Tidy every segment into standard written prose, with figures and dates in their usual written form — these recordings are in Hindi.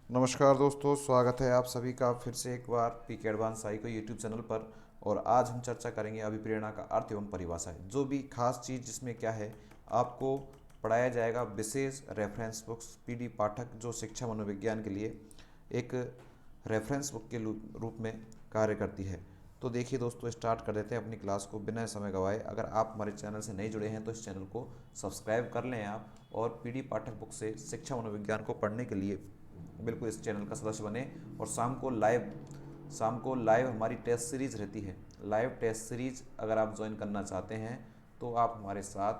नमस्कार दोस्तों, स्वागत है आप सभी का फिर से एक बार पीके एडवांस साई को यूट्यूब चैनल पर। और आज हम चर्चा करेंगे अभिप्रेरणा का अर्थ एवं परिभाषा है। जो भी खास चीज़ जिसमें क्या है, आपको पढ़ाया जाएगा विशेष रेफरेंस बुक्स पीडी पाठक, जो शिक्षा मनोविज्ञान के लिए एक रेफरेंस बुक के रूप में कार्य करती है। तो देखिए दोस्तों, स्टार्ट कर देते हैं अपनी क्लास को बिना समय गंवाए। अगर आप हमारे चैनल से नहीं जुड़े हैं तो इस चैनल को सब्सक्राइब कर लें आप, और पीडी पाठक बुक से शिक्षा मनोविज्ञान को पढ़ने के लिए बिल्कुल इस चैनल का सदस्य बने। और शाम को लाइव हमारी टेस्ट सीरीज़ रहती है। लाइव टेस्ट सीरीज़ अगर आप ज्वाइन करना चाहते हैं तो आप हमारे साथ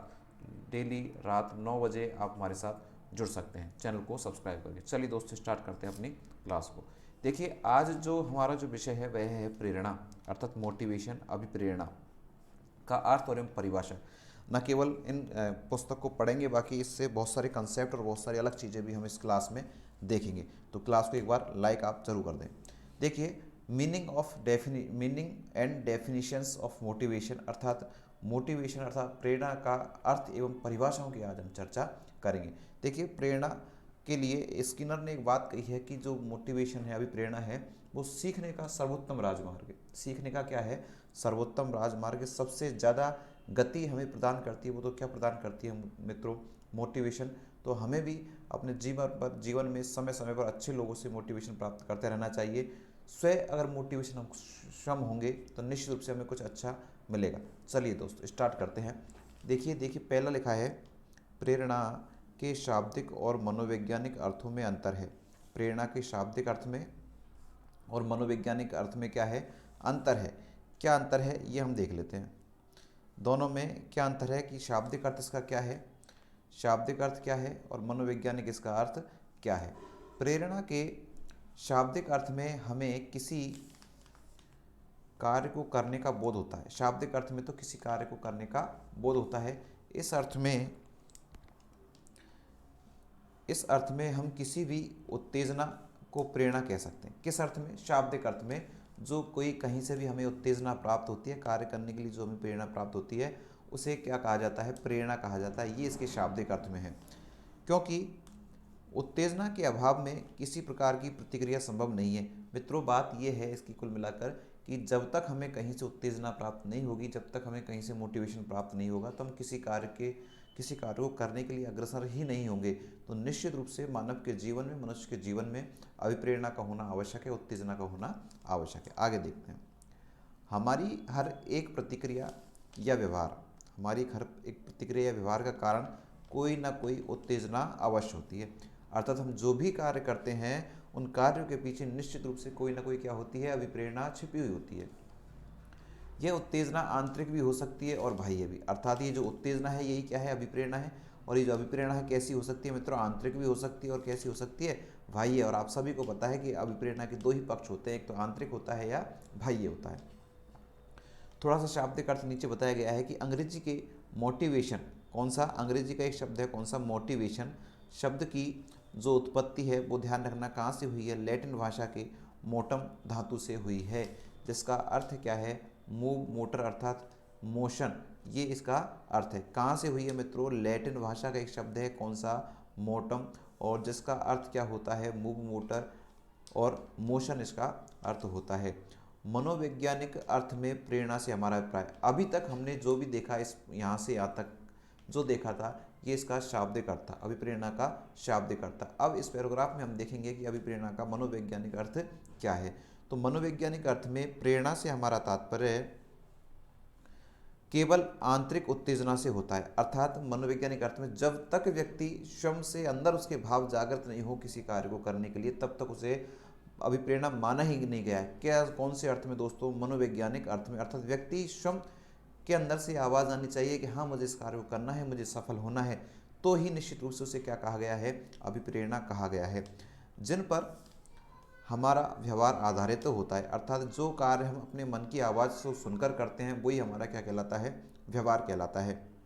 डेली रात 9 बजे आप हमारे साथ जुड़ सकते हैं, चैनल को सब्सक्राइब करके। चलिए दोस्तों, स्टार्ट करते हैं अपनी क्लास को। देखिए, आज जो हमारा जो विषय है वह है प्रेरणा, अर्थात मोटिवेशन, अभिप्रेरणा का अर्थ और एवं परिभाषा। न केवल इन पुस्तक को पढ़ेंगे, बाकी इससे बहुत सारे कंसेप्ट और बहुत सारी अलग चीज़ें भी हम इस क्लास में देखेंगे। तो क्लास को एक बार लाइक आप जरूर कर दें। देखिए, meaning and definitions of motivation, अर्थात मोटिवेशन अर्थात प्रेरणा का अर्थ एवं परिभाषाओं की आज हम चर्चा करेंगे। देखिए, प्रेरणा के लिए स्किनर ने एक बात कही है कि जो मोटिवेशन है, अभी प्रेरणा है, वो सीखने का सर्वोत्तम राजमार्ग है। सीखने का क्या है? सर्वोत्तम राजमार्ग। सबसे ज़्यादा गति हमें प्रदान करती है, वो तो क्या प्रदान करती है मित्रों? मोटिवेशन। तो हमें भी अपने जीवन में समय समय पर अच्छे लोगों से मोटिवेशन प्राप्त करते रहना चाहिए। स्वयं अगर मोटिवेशन हम क्षम होंगे तो निश्चित रूप से हमें कुछ अच्छा मिलेगा। चलिए दोस्तों, स्टार्ट करते हैं। देखिए देखिए, पहला लिखा है, प्रेरणा के शाब्दिक और मनोवैज्ञानिक अर्थों में अंतर है। प्रेरणा के शाब्दिक अर्थ में और मनोवैज्ञानिक अर्थ में क्या है? अंतर है। क्या अंतर है ये हम देख लेते हैं। दोनों में क्या अंतर है कि शाब्दिक अर्थ इसका क्या है, शाब्दिक अर्थ क्या है, और मनोवैज्ञानिक इसका अर्थ क्या है। प्रेरणा के शाब्दिक अर्थ में हमें किसी कार्य को करने का बोध होता है। शाब्दिक अर्थ में तो किसी कार्य को करने का बोध होता है। इस अर्थ में हम किसी भी उत्तेजना को प्रेरणा कह सकते हैं। किस अर्थ में? शाब्दिक अर्थ में। जो कोई कहीं से भी हमें उत्तेजना प्राप्त होती है, कार्य करने के लिए जो हमें प्रेरणा प्राप्त होती है, उसे क्या कहा जाता है? प्रेरणा कहा जाता है। ये इसके शाब्दिक अर्थ में है। क्योंकि उत्तेजना के अभाव में किसी प्रकार की प्रतिक्रिया संभव नहीं है। मित्रों, बात यह है इसकी कुल मिलाकर कि जब तक हमें कहीं से उत्तेजना प्राप्त नहीं होगी, जब तक हमें कहीं से मोटिवेशन प्राप्त नहीं होगा, तो हम किसी कार्य को करने के लिए अग्रसर ही नहीं होंगे। तो निश्चित रूप से मानव के जीवन में, मनुष्य के जीवन में अभिप्रेरणा का होना आवश्यक है, उत्तेजना का होना आवश्यक है। आगे देखते हैं। हमारी हर एक प्रतिक्रिया या व्यवहार हमारी हर एक प्रतिक्रिया या व्यवहार का कारण कोई ना कोई उत्तेजना अवश्य होती है। अर्थात हम जो भी कार्य करते हैं, उन कार्यों के पीछे निश्चित रूप से कोई ना कोई क्या होती है? अभिप्रेरणा छिपी हुई होती है। यह उत्तेजना आंतरिक भी हो सकती है और बाह्य भी। अर्थात ये जो उत्तेजना है, यही क्या है? अभिप्रेरणा है। और ये जो अभिप्रेरणा है कैसी हो सकती है मित्रों? आंतरिक भी हो सकती है और कैसी हो सकती है? बाह्य। और आप सभी को पता है कि अभिप्रेरणा के दो ही पक्ष होते हैं, एक तो आंतरिक होता है या बाह्य होता है। थोड़ा सा शाब्दिक अर्थ नीचे बताया गया है कि अंग्रेजी के मोटिवेशन, कौन सा? अंग्रेजी का एक शब्द है, कौन सा? मोटिवेशन। शब्द की जो उत्पत्ति है वो ध्यान रखना कहाँ से हुई है? लैटिन भाषा के मोटम धातु से हुई है, जिसका अर्थ क्या है? मूव, मोटर अर्थात मोशन। ये इसका अर्थ है। कहाँ से हुई है मित्रों? लैटिन भाषा का एक शब्द है, कौन सा? मोटम। और जिसका अर्थ क्या होता है? मूव, मोटर, और मोशन इसका अर्थ होता है। मनोवैज्ञानिक अर्थ में प्रेरणा से हमारा अभिप्राय, अभी तक हमने जो भी देखा, इस यहाँ से यहाँ तक जो देखा था, ये इसका शाब्दिक अर्थ था, अभिप्रेरणा का शाब्दिक अर्थ था। अब इस पैराग्राफ में हम देखेंगे कि अभिप्रेरणा का मनोवैज्ञानिक अर्थ क्या है। तो मनोवैज्ञानिक अर्थ में प्रेरणा से हमारा तात्पर्य केवल आंतरिक उत्तेजना से होता है। अर्थात मनोवैज्ञानिक अर्थ में जब तक व्यक्ति स्वयं से अंदर उसके भाव जागृत नहीं हो किसी कार्य को करने के लिए, तब तक उसे अभिप्रेरणा माना ही नहीं गया है। क्या? कौन से अर्थ में दोस्तों? मनोवैज्ञानिक अर्थ में। अर्थात व्यक्ति स्वयं के अंदर से आवाज़ आनी चाहिए कि हाँ, मुझे इस कार्य को करना है, मुझे सफल होना है, तो ही निश्चित रूप से उसे क्या कहा गया है? अभिप्रेरणा कहा गया है। जिन पर हमारा व्यवहार आधारित तो होता है, अर्थात जो कार्य हम अपने मन की आवाज़ से सुनकर करते हैं, वही हमारा क्या कहलाता है? व्यवहार कहलाता है।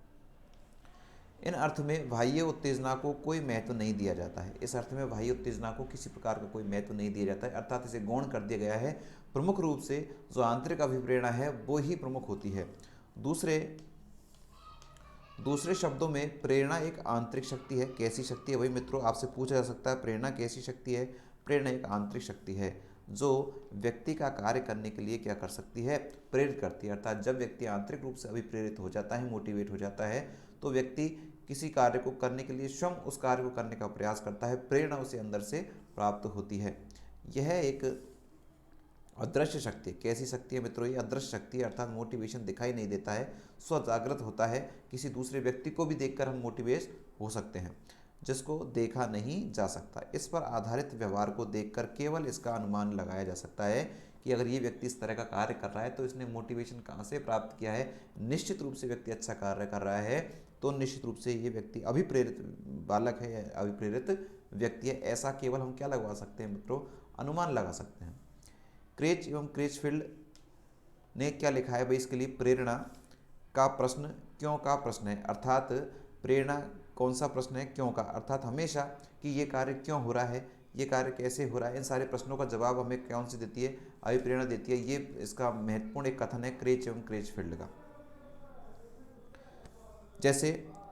इन अर्थ में बाह्य उत्तेजना को कोई महत्व नहीं दिया जाता है। इस अर्थ में बाह्य उत्तेजना को किसी प्रकार का कोई महत्व नहीं दिया जाता है, अर्थात इसे गौण कर दिया गया है। प्रमुख रूप से जो आंतरिक अभिप्रेरणा है वो ही प्रमुख होती है। दूसरे दूसरे शब्दों में प्रेरणा एक आंतरिक शक्ति है। कैसी शक्ति है? वही मित्रों आपसे पूछा जा सकता है, प्रेरणा कैसी शक्ति है? प्रेरणा एक आंतरिक शक्ति है जो व्यक्ति का कार्य करने के लिए क्या कर सकती है, प्रेरित करती है। अर्थात जब व्यक्ति आंतरिक रूप से अभिप्रेरित हो जाता है, मोटिवेट हो जाता है, तो व्यक्ति किसी कार्य को करने के लिए स्वयं उस कार्य को करने का प्रयास करता है, प्रेरणा उसे अंदर से प्राप्त होती है। यह एक अदृश्य शक्ति है। कैसी शक्ति है मित्रों? ये अदृश्य शक्ति है, अर्थात मोटिवेशन दिखाई नहीं देता है, स्वजागृत होता है। किसी दूसरे व्यक्ति को भी देखकर हम मोटिवेट हो सकते हैं, जिसको देखा नहीं जा सकता। इस पर आधारित व्यवहार को देखकर केवल इसका अनुमान लगाया जा सकता है कि अगर ये व्यक्ति इस तरह का कार्य कर रहा है तो इसने मोटिवेशन कहाँ से प्राप्त किया है। निश्चित रूप से व्यक्ति अच्छा कार्य कर रहा है तो निश्चित रूप से ये व्यक्ति अभिप्रेरित बालक है या अभिप्रेरित व्यक्ति है। ऐसा केवल हम क्या लगवा सकते हैं मित्रों? अनुमान लगा सकते हैं। क्रेच एवं क्रेचफील्ड ने क्या लिखा है भाई इसके लिए? प्रेरणा का प्रश्न क्यों का प्रश्न है। अर्थात प्रेरणा कौन सा प्रश्न है? क्यों का। अर्थात हमेशा कि ये कार्य क्यों हो रहा है, ये कार्य कैसे हो रहा है, इन सारे प्रश्नों का जवाब हमें कौन सी देती है? अभिप्रेरणा देती है। ये इसका महत्वपूर्ण एक कथन है क्रेच एवं क्रेचफील्ड का। जैसे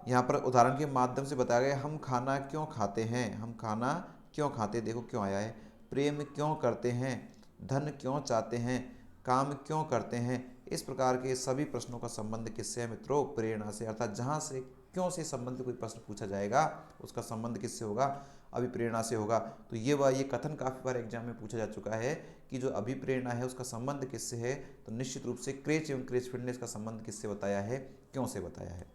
यहाँ पर उदाहरण के माध्यम से बताया गया, हम खाना क्यों खाते हैं, हम खाना क्यों खाते, देखो क्यों आया है। प्रेम क्यों करते हैं, धन क्यों चाहते हैं, काम क्यों करते हैं। इस प्रकार के सभी प्रश्नों का संबंध किससे है मित्रों? प्रेरणा से। अर्थात जहाँ से क्यों से संबंधित कोई प्रश्न पूछा जाएगा उसका संबंध किससे होगा? अभिप्रेरणा से होगा। तो ये कथन काफ़ी बार एग्जाम में पूछा जा चुका है कि जो अभिप्रेरणा है उसका संबंध किससे है। तो निश्चित रूप से क्रेच एवं क्रेचफील्ड ने इसका संबंध किससे बताया है? क्यों से बताया है।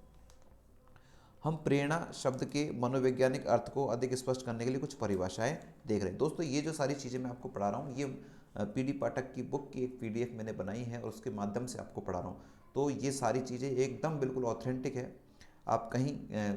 हम प्रेरणा शब्द के मनोवैज्ञानिक अर्थ को अधिक स्पष्ट करने के लिए कुछ परिभाषाएं देख रहे हैं। दोस्तों ये जो सारी चीज़ें मैं आपको पढ़ा रहा हूँ, ये पीडी पाठक की बुक की एक पीडीएफ मैंने बनाई है और उसके माध्यम से आपको पढ़ा रहा हूँ। तो ये सारी चीज़ें एकदम बिल्कुल ऑथेंटिक है, आप कहीं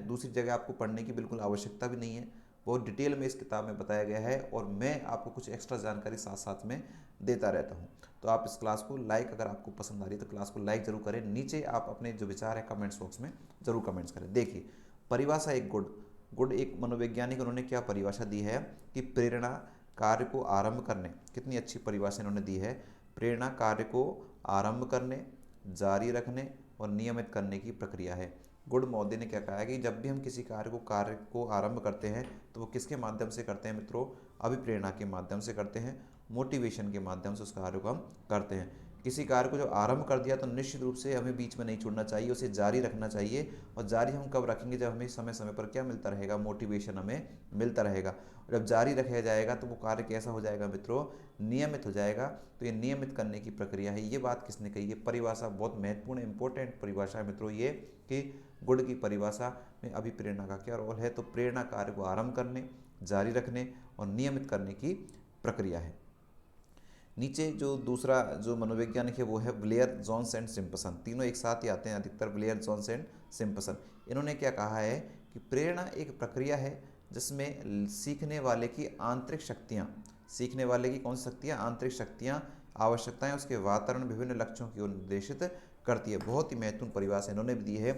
दूसरी जगह आपको पढ़ने की बिल्कुल आवश्यकता भी नहीं है। बहुत डिटेल में इस किताब में बताया गया है और मैं आपको कुछ एक्स्ट्रा जानकारी साथ साथ में देता रहता हूँ। तो आप इस क्लास को लाइक, अगर आपको पसंद आ रही है तो क्लास को लाइक जरूर करें। नीचे आप अपने जो विचार है कमेंट्स बॉक्स में जरूर कमेंट्स करें। देखिए परिभाषा एक गुड एक मनोवैज्ञानिक उन्होंने क्या परिभाषा दी है कि प्रेरणा कार्य को आरंभ करने, कितनी अच्छी परिभाषा इन्होंने दी है। प्रेरणा कार्य को आरंभ करने, जारी रखने और नियमित करने की प्रक्रिया है। गुड महोदय ने क्या कहा है कि जब भी हम किसी कार्य को आरंभ करते हैं तो वो किसके माध्यम से करते हैं मित्रों? अभिप्रेरणा के माध्यम से करते हैं, मोटिवेशन के माध्यम से उस कार्य को हम करते हैं। किसी कार्य को जो आरंभ कर दिया तो निश्चित रूप से हमें बीच में नहीं छोड़ना चाहिए, उसे जारी रखना चाहिए। और जारी हम कब रखेंगे? जब हमें समय समय पर क्या मिलता रहेगा? मोटिवेशन हमें मिलता रहेगा। और जब जारी रखा जाएगा तो वो कार्य कैसा हो जाएगा मित्रों? नियमित हो जाएगा। तो ये नियमित करने की प्रक्रिया है। ये बात किसने कही? ये परिभाषा बहुत महत्वपूर्ण इंपॉर्टेंट परिभाषा है मित्रों ये, कि गुड की परिभाषा में अभिप्रेरणा का क्या रोल है। तो प्रेरणा कार्य को आरंभ करने, जारी रखने और नियमित करने की प्रक्रिया है। नीचे जो दूसरा जो मनोवैज्ञानिक है वो है ब्लेयर, जोन्स एंड सिम्पसन। तीनों एक साथ ही आते हैं अधिकतर, ब्लेयर, जोन्स एंड सिम्पसन। इन्होंने क्या कहा है कि प्रेरणा एक प्रक्रिया है जिसमें सीखने वाले की आंतरिक शक्तियाँ, सीखने वाले की कौन सी शक्तियाँ? आंतरिक शक्तियाँ, आवश्यकताएं उसके वातावरण विभिन्न लक्ष्यों की ओर निर्देशित करती है। बहुत ही महत्वपूर्ण परिभाषा इन्होंने भी दी है।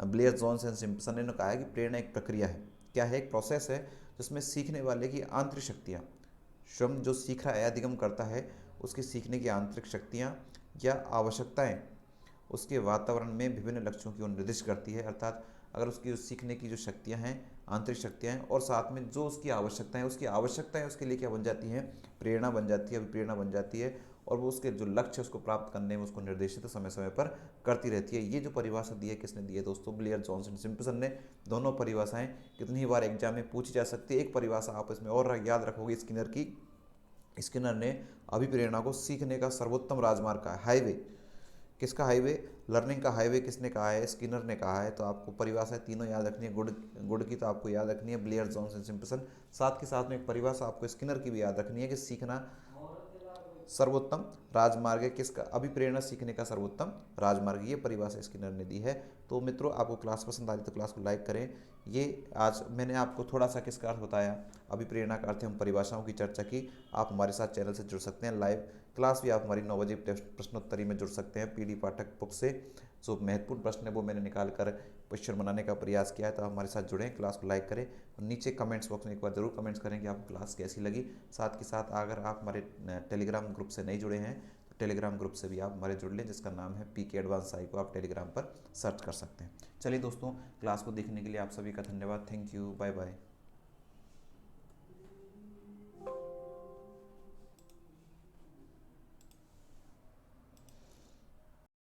ब्लेयर, जोन्स एंड सिम्पसन ने कहा है कि प्रेरणा एक प्रक्रिया है, क्या है? एक प्रोसेस है जिसमें सीखने वाले की आंतरिक शक्तियाँ, स्वयं जो सीख रहा है, अधिगम करता है, उसकी सीखने की आंतरिक शक्तियाँ या आवश्यकताएं उसके वातावरण में विभिन्न लक्ष्यों की ओर निर्दिष्ट करती है। अर्थात अगर उसकी उस सीखने की जो शक्तियाँ हैं, आंतरिक शक्तियाँ हैं, और साथ में जो उसकी आवश्यकताएं, उसकी आवश्यकताएं उसके लिए क्या बन जाती हैं? प्रेरणा बन जाती है, अभिप्रेरणा बन जाती है। और वो उसके जो लक्ष्य उसको प्राप्त करने में उसको निर्देशित समय समय पर करती रहती है। ये जो परिभाषा दी है किसने दी है दोस्तों? ब्लेयर, जोन्स एंड सिम्पसन ने। दोनों परिभाषाएं कितनी ही बार एग्जाम में पूछी जा सकती है। एक परिभाषा आप इसमें और याद रखोगे स्किनर की। स्किनर ने अभिप्रेरणा को सीखने का सर्वोत्तम राजमार्ग कहा है, हाईवे। किसका हाईवे? लर्निंग का हाईवे किसने कहा है? स्किनर ने कहा है। तो आपको परिभाषा तीनों याद रखनी है। गुड की तो आपको याद रखनी है ब्लेयर, जोन्स एंड सिम्पसन। साथ के साथ में एक परिभाषा आपको स्किनर की भी याद रखनी है कि सीखना सर्वोत्तम राजमार्ग है। किसका? अभिप्रेरणा सीखने का सर्वोत्तम राजमार्ग। ये परिभाषा स्किनर ने दी है। तो मित्रों आपको क्लास पसंद आ रही तो क्लास को लाइक करें। ये आज मैंने आपको थोड़ा सा किसका अर्थ बताया, अभिप्रेरणा का अर्थ, हम परिभाषाओं की चर्चा की। आप हमारे साथ चैनल से जुड़ सकते हैं। लाइव क्लास भी आप हमारी 9 बजे प्रश्नोत्तरी में जुड़ सकते हैं पीडी पाठक बुक से। जो महत्वपूर्ण प्रश्न है वो मैंने निकाल कर क्वेश्चन बनाने का प्रयास किया है। तो हमारे साथ जुड़ें, क्लास को लाइक करें और नीचे कमेंट्स बॉक्स में एक बार जरूर कमेंट्स करें कि आपको क्लास कैसी लगी। साथ के साथ अगर आप हमारे टेलीग्राम ग्रुप से नहीं जुड़े हैं तो टेलीग्राम ग्रुप से भी आप हमारे जुड़ लें, जिसका नाम है पीके एडवांस साई, को आप टेलीग्राम पर सर्च कर सकते हैं। चलिए दोस्तों, क्लास को देखने के लिए आप सभी का धन्यवाद। Thank you, bye bye.